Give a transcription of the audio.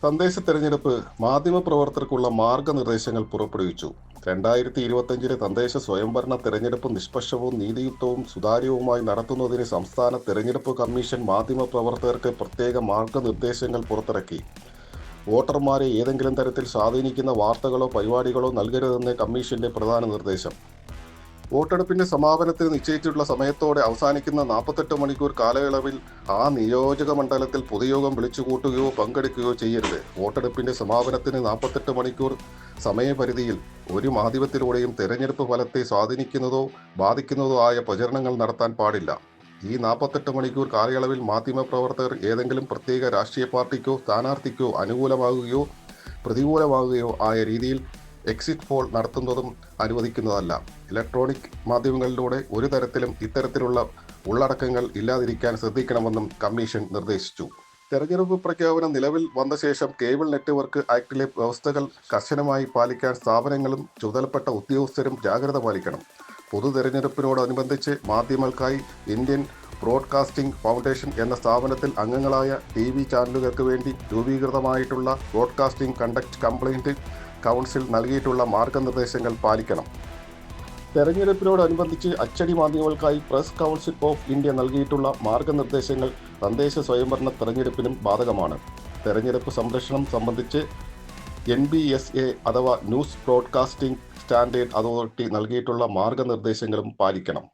തദ്ദേശ തെരഞ്ഞെടുപ്പ് മാധ്യമപ്രവർത്തകർക്കുള്ള മാർഗനിർദ്ദേശങ്ങൾ പുറപ്പെടുവിച്ചു. 2025 തദ്ദേശ സ്വയംഭരണ തെരഞ്ഞെടുപ്പ് നിഷ്പക്ഷവും നീതിയുക്തവും സുതാര്യവുമായി നടത്തുന്നതിന് സംസ്ഥാന തെരഞ്ഞെടുപ്പ് കമ്മീഷൻ മാധ്യമപ്രവർത്തകർക്ക് പ്രത്യേക മാർഗനിർദ്ദേശങ്ങൾ പുറത്തിറക്കി. വോട്ടർമാരെ ഏതെങ്കിലും തരത്തിൽ സ്വാധീനിക്കുന്ന വാർത്തകളോ പരിപാടികളോ നൽകരുതെന്ന് കമ്മീഷന്റെ പ്രധാന നിർദ്ദേശം. വോട്ടെടുപ്പിന്റെ സമാപനത്തിന് നിശ്ചയിച്ചിട്ടുള്ള സമയത്തോടെ അവസാനിക്കുന്ന 48 മണിക്കൂർ കാലയളവിൽ ആ നിയോജക മണ്ഡലത്തിൽ പൊതുയോഗം വിളിച്ചുകൂട്ടുകയോ പങ്കെടുക്കുകയോ ചെയ്യരുത്. വോട്ടെടുപ്പിന്റെ സമാപനത്തിന് 48 മണിക്കൂർ സമയപരിധിയിൽ ഒരു മാധ്യമത്തിലൂടെയും തെരഞ്ഞെടുപ്പ് ഫലത്തെ സ്വാധീനിക്കുന്നതോ ബാധിക്കുന്നതോ ആയ പ്രചരണങ്ങൾ നടത്താൻ പാടില്ല. ഈ 48 മണിക്കൂർ കാലയളവിൽ മാധ്യമപ്രവർത്തകർ ഏതെങ്കിലും പ്രത്യേക രാഷ്ട്രീയ പാർട്ടിക്കോ സ്ഥാനാർത്ഥിക്കോ അനുകൂലമാകുകയോ പ്രതികൂലമാകുകയോ ആയ രീതിയിൽ എക്സിറ്റ് പോൾ നടത്തുന്നതും അനുവദിക്കുന്നതല്ല. ഇലക്ട്രോണിക് മാധ്യമങ്ങളിലൂടെ ഒരു തരത്തിലും ഇത്തരത്തിലുള്ള ഉള്ളടക്കങ്ങൾ ഇല്ലാതിരിക്കാൻ ശ്രദ്ധിക്കണമെന്നും കമ്മീഷൻ നിർദ്ദേശിച്ചു. തെരഞ്ഞെടുപ്പ് പ്രഖ്യാപനം നിലവിൽ വന്ന ശേഷം കേബിൾ നെറ്റ്വർക്ക് ആക്ടിലെ വ്യവസ്ഥകൾ കർശനമായി പാലിക്കാൻ സ്ഥാപനങ്ങളും ചുമതലപ്പെട്ട ഉദ്യോഗസ്ഥരും ജാഗ്രത പാലിക്കണം. പൊതു തെരഞ്ഞെടുപ്പിനോടനുബന്ധിച്ച് മാധ്യമങ്ങൾക്കായി ഇന്ത്യൻ ബ്രോഡ്കാസ്റ്റിംഗ് ഫൗണ്ടേഷൻ എന്ന സ്ഥാപനത്തിൽ അംഗങ്ങളായ TV ചാനലുകൾക്ക് വേണ്ടി രൂപീകൃതമായിട്ടുള്ള ബ്രോഡ്കാസ്റ്റിംഗ് കണ്ടക്ട് കംപ്ലയിൻറ്റ് കൗൺസിൽ നൽകിയിട്ടുള്ള മാർഗനിർദ്ദേശങ്ങൾ പാലിക്കണം. തെരഞ്ഞെടുപ്പിനോടനുബന്ധിച്ച് അച്ചടി മാധ്യമങ്ങൾക്കായി പ്രസ് കൗൺസിൽ ഓഫ് ഇന്ത്യ നൽകിയിട്ടുള്ള മാർഗനിർദ്ദേശങ്ങൾ തദ്ദേശ സ്വയംഭരണ തെരഞ്ഞെടുപ്പിനും ബാധകമാണ്. തെരഞ്ഞെടുപ്പ് സംരക്ഷണം സംബന്ധിച്ച് NBSA അഥവാ ന്യൂസ് ബ്രോഡ്കാസ്റ്റിംഗ് സ്റ്റാൻഡേർഡ് അതോറിറ്റി നൽകിയിട്ടുള്ള മാർഗനിർദ്ദേശങ്ങളും പാലിക്കണം.